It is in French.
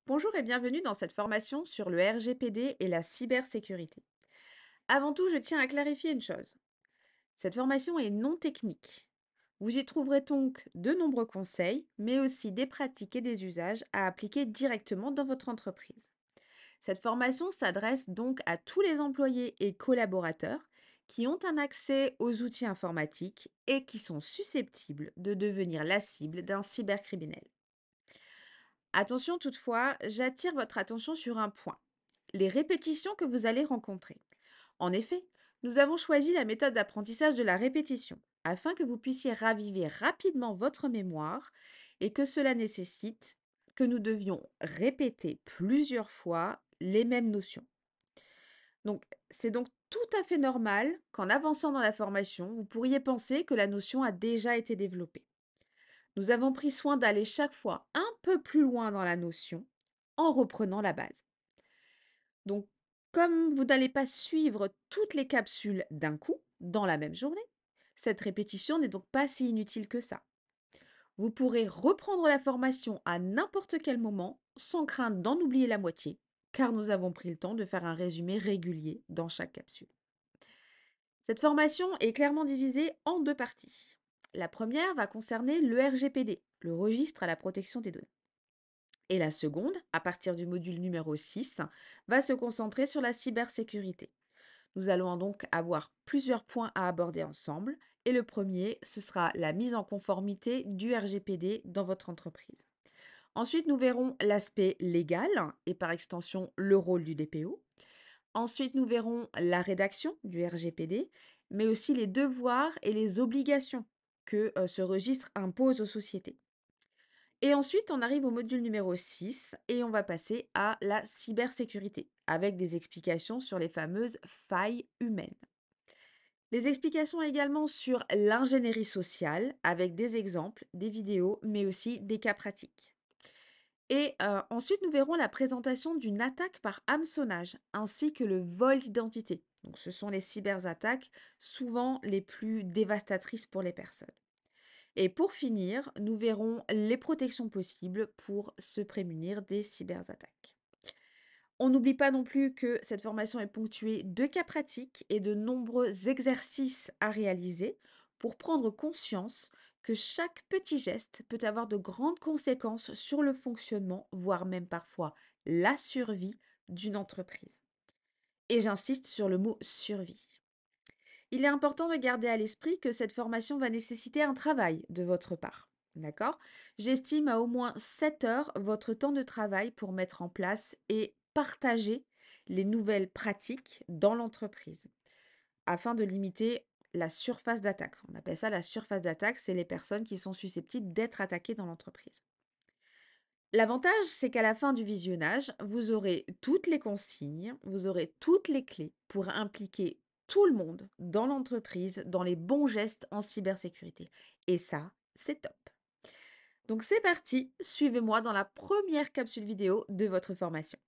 Bonjour et bienvenue dans cette formation sur le RGPD et la cybersécurité. Avant tout, je tiens à clarifier une chose. Cette formation est non technique. Vous y trouverez donc de nombreux conseils, mais aussi des pratiques et des usages à appliquer directement dans votre entreprise. Cette formation s'adresse donc à tous les employés et collaborateurs qui ont un accès aux outils informatiques et qui sont susceptibles de devenir la cible d'un cybercriminel. Attention toutefois, j'attire votre attention sur un point, les répétitions que vous allez rencontrer. En effet, nous avons choisi la méthode d'apprentissage de la répétition afin que vous puissiez raviver rapidement votre mémoire et que cela nécessite que nous devions répéter plusieurs fois les mêmes notions. Donc, c'est donc tout à fait normal qu'en avançant dans la formation, vous pourriez penser que la notion a déjà été développée. Nous avons pris soin d'aller chaque fois un peu plus loin dans la notion en reprenant la base. Donc, comme vous n'allez pas suivre toutes les capsules d'un coup, dans la même journée, cette répétition n'est donc pas si inutile que ça. Vous pourrez reprendre la formation à n'importe quel moment sans crainte d'en oublier la moitié, car nous avons pris le temps de faire un résumé régulier dans chaque capsule. Cette formation est clairement divisée en deux parties. La première va concerner le RGPD, le registre à la protection des données. Et la seconde, à partir du module numéro 6, va se concentrer sur la cybersécurité. Nous allons donc avoir plusieurs points à aborder ensemble. Et le premier, ce sera la mise en conformité du RGPD dans votre entreprise. Ensuite, nous verrons l'aspect légal et par extension le rôle du DPO. Ensuite, nous verrons la rédaction du RGPD, mais aussi les devoirs et les obligations que ce registre impose aux sociétés. Et ensuite, on arrive au module numéro 6 et on va passer à la cybersécurité, avec des explications sur les fameuses failles humaines. Les explications également sur l'ingénierie sociale, avec des exemples, des vidéos, mais aussi des cas pratiques. Et ensuite, nous verrons la présentation d'une attaque par hameçonnage, ainsi que le vol d'identité. Donc, ce sont les cyberattaques, souvent les plus dévastatrices pour les personnes. Et pour finir, nous verrons les protections possibles pour se prémunir des cyberattaques. On n'oublie pas non plus que cette formation est ponctuée de cas pratiques et de nombreux exercices à réaliser pour prendre conscience que chaque petit geste peut avoir de grandes conséquences sur le fonctionnement, voire même parfois la survie d'une entreprise. Et j'insiste sur le mot survie. Il est important de garder à l'esprit que cette formation va nécessiter un travail de votre part. D'accord? J'estime à au moins 7 heures votre temps de travail pour mettre en place et partager les nouvelles pratiques dans l'entreprise afin de limiter la surface d'attaque. On appelle ça la surface d'attaque, c'est les personnes qui sont susceptibles d'être attaquées dans l'entreprise. L'avantage, c'est qu'à la fin du visionnage, vous aurez toutes les consignes, vous aurez toutes les clés pour impliquer tout le monde dans l'entreprise, dans les bons gestes en cybersécurité. Et ça, c'est top. Donc c'est parti, suivez-moi dans la première capsule vidéo de votre formation.